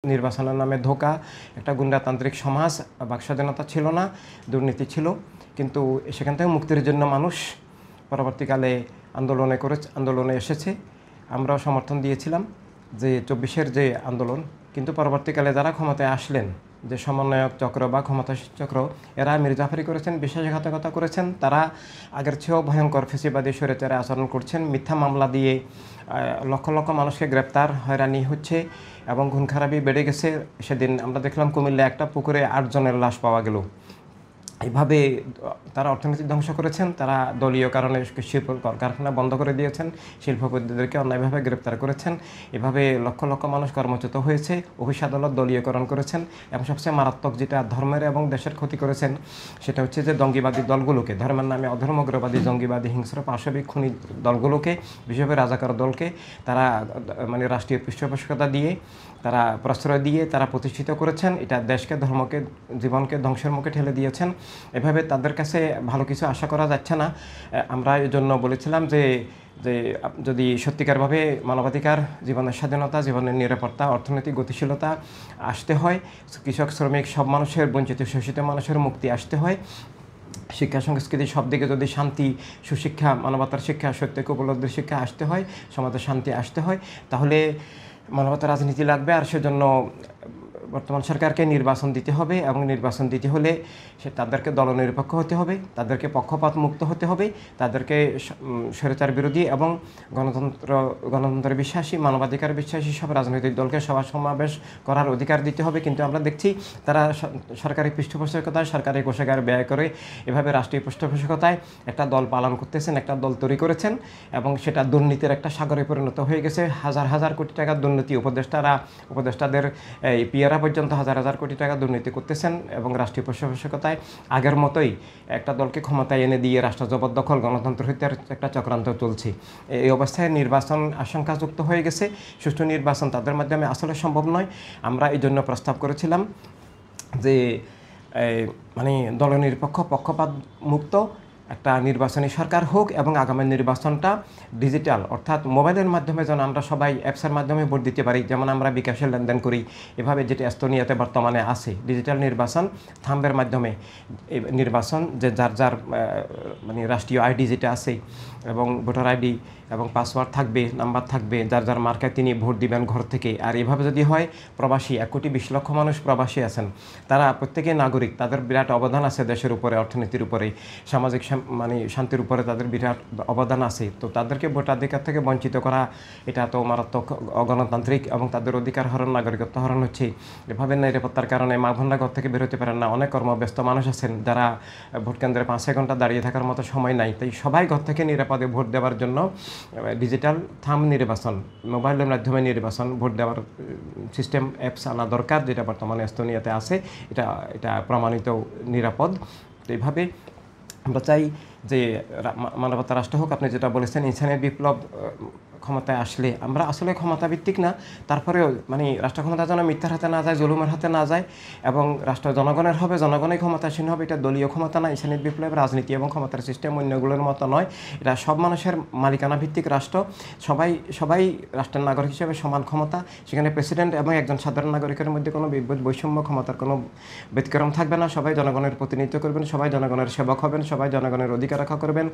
নির্বাচনের নামে ধোঁকা, একটা গুন্ডাতান্ত্রিক সমাজ, বাকস্বাধীনতা ছিল না, দুর্নীতি ছিল। কিন্তু সেখান থেকে মুক্তির জন্য মানুষ পরবর্তীকালে আন্দোলনে এসেছে। আমরাও সমর্থন দিয়েছিলাম যে ২৪-এর যে আন্দোলন, কিন্তু পরবর্তীকালে যারা ক্ষমতায় আসলেন, যে সমন্বয়ক চক্র বা ক্ষমতাসীন চক্র, এরা মির্জাফারি করেছেন, বিশ্বাসঘাতকতা করেছেন। তারা আগের চেয়েও ভয়ঙ্কর ফেসিবাদী স্বৈরাচারী আচরণ করছেন। মিথ্যা মামলা দিয়ে লক্ষ লক্ষ মানুষকে গ্রেপ্তার, হয়রানি হচ্ছে এবং খুন খারাপি বেড়ে গেছে। সেদিন আমরা দেখলাম কুমিল্লা একটা পুকুরে ৮ জনের লাশ পাওয়া গেল। এইভাবে তারা অর্থনীতি ধ্বংস করেছেন। তারা দলীয় কারণে শিল্প কারখানা বন্ধ করে দিয়েছেন, শিল্পপতিদেরকে অন্যায়ভাবে গ্রেপ্তার করেছেন। এভাবে লক্ষ লক্ষ মানুষ কর্মচ্যুত হয়েছে। অফিস আদালত দলীয়করণ করেছেন এবং সবচেয়ে মারাত্মক যেটা ধর্মের এবং দেশের ক্ষতি করেছেন, সেটা হচ্ছে যে জঙ্গিবাদী দলগুলোকে, ধর্মের নামে অধর্মগ্রবাদী জঙ্গিবাদী হিংস্র পাশবিক খুনি দলগুলোকে, বিশেষ করে রাজাকার দলকে তারা মানে রাষ্ট্রীয় পৃষ্ঠপোষকতা দিয়ে, তারা প্রশ্রয় দিয়ে তারা প্রতিষ্ঠিত করেছেন। এটা দেশকে, ধর্মকে, জীবনকে ধ্বংসের মুখে ঠেলে দিয়েছেন। এভাবে তাদের কাছে ভালো কিছু আশা করা যাচ্ছে না। আমরা এই জন্য বলেছিলাম যে যদি সত্যিকারভাবে মানবাধিকার, জীবনের স্বাধীনতা, জীবনের নিরাপত্তা, অর্থনৈতিক গতিশীলতা আসতে হয়, কৃষক, শ্রমিক, সব মানুষের, বঞ্চিত শোষিত মানুষের মুক্তি আসতে হয়, শিক্ষা সংস্কৃতি সব দিকে যদি শান্তি, সুশিক্ষা, মানবতার শিক্ষা, সত্যকে উপলব্ধির শিক্ষা আসতে হয়, সমাজে শান্তি আসতে হয়, তাহলে মানবতার রাজনীতি লাগবে। আর সেজন্য বর্তমান সরকারকে নির্বাচন দিতে হবে এবং নির্বাচন দিতে হলে তাদেরকে দলনিরপেক্ষ হতে হবে, তাদেরকে পক্ষপাত মুক্ত হতে হবে, তাদেরকে স্বৈরাচার বিরোধী এবং গণতন্ত্র বিশ্বাসী, মানবাধিকার বিশ্বাসী সব রাজনৈতিক দলকে সভা সমাবেশ করার অধিকার দিতে হবে। কিন্তু আমরা দেখছি তারা সরকারি পৃষ্ঠপোষকতায়, সরকারি কোষাগার ব্যয় করে এভাবে রাষ্ট্রীয় পৃষ্ঠপোষকতায় একটা দল পালন করতেছেন, একটা দল তৈরি করেছেন এবং সেটা দুর্নীতির একটা সাগরে পরিণত হয়ে গেছে। হাজার হাজার কোটি টাকার দুর্নীতি, উপদেষ্টাদের এই পিয়ারা পর্যন্ত হাজার হাজার কোটি টাকা দুর্নীতি করতেছেন এবং রাষ্ট্রীয় পৃষ্ঠপোষকতায় আগের মতোই একটা দলকে ক্ষমতায় এনে দিয়ে রাষ্ট্র জবরদখল, গণতন্ত্র হত্যার একটা চক্রান্ত চলছে। এই অবস্থায় নির্বাচন আশঙ্কাযুক্ত হয়ে গেছে। সুষ্ঠু নির্বাচন তাদের মাধ্যমে আসলে সম্ভব নয়। আমরা এই জন্য প্রস্তাব করেছিলাম যে মানে দলনিরপেক্ষ, পক্ষপাত মুক্ত একটা নির্বাচনী সরকার হোক এবং আগামী নির্বাচনটা ডিজিটাল, অর্থাৎ মোবাইলের মাধ্যমে যেন আমরা সবাই অ্যাপসের মাধ্যমে ভোট দিতে পারি, যেমন আমরা বিকাশে লেনদেন করি, এভাবে যেটা এস্তোনিয়াতে বর্তমানে আছে। ডিজিটাল নির্বাচন, থাম্বের মাধ্যমে নির্বাচন, যে যার যার মানে রাষ্ট্রীয় আইডি যেটা আছে এবং ভোটার আইডি এবং পাসওয়ার্ড থাকবে, নাম্বার থাকবে, যার যার মার্কায় তিনি ভোট দিবেন ঘর থেকে। আর এভাবে যদি হয়, প্রবাসী 1,20,00,000 মানুষ প্রবাসী আছেন, তারা প্রত্যেকেই নাগরিক, তাদের বিরাট অবদান আছে দেশের উপরে, অর্থনীতির উপরে, সামাজিক মানে শান্তির উপরে তাদের বিরাট অবদান আছে। তো তাদেরকে ভোটাধিকার থেকে বঞ্চিত করা, এটা তো মারাত্মক অগণতান্ত্রিক এবং তাদের অধিকার হরণ, নাগরিকত্ব হরণ হচ্ছে। এভাবে নিরাপত্তার কারণে মা বোনরা ঘর থেকে বেরোতে পারেন না। অনেক কর্মব্যস্ত মানুষ আছেন যারা ভোট কেন্দ্রে 5-6 ঘন্টা দাঁড়িয়ে থাকার মতো সময় নাই। তাই সবাই ঘর থেকে নিরাপদে ভোট দেওয়ার জন্য ডিজিটাল থাম্ব নির্বাচন, মোবাইলের মাধ্যমে নির্বাচন, ভোট দেওয়ার সিস্টেম, অ্যাপস আনা দরকার, যেটা বর্তমানে এস্তোনিয়াতে আছে। এটা প্রমাণিত নিরাপদ। তো এইভাবে আমরা চাই যে মানবতা রাষ্ট্র হোক। আপনি যেটা বলেছেন, ইনসানের বিপ্লব ক্ষমতায় আসলে, আমরা আসলে ক্ষমতাভিত্তিক না, তারপরেও মানে রাষ্ট্র ক্ষমতা যেন মিথ্যার হাতে না যায়, জুলুমের হাতে না যায় এবং রাষ্ট্র জনগণের হবে, জনগণই ক্ষমতাসীন হবে। এটা দলীয় ক্ষমতা না। ইনসানের বিপ্লব রাজনীতি এবং ক্ষমতার সিস্টেম অন্যগুলোর মতো নয়। এটা সব মানুষের মালিকানা ভিত্তিক রাষ্ট্র। সবাই রাষ্ট্রের নাগরিক হিসেবে সমান ক্ষমতা। সেখানে প্রেসিডেন্ট এবং একজন সাধারণ নাগরিকের মধ্যে কোনো বৈষম্য, ক্ষমতার কোনো ব্যতিক্রম থাকবে না। সবাই জনগণের প্রতিনিধিত্ব করবেন, সবাই জনগণের সেবক হবেন, সবাই জনগণের অধিকার রক্ষা করবেন।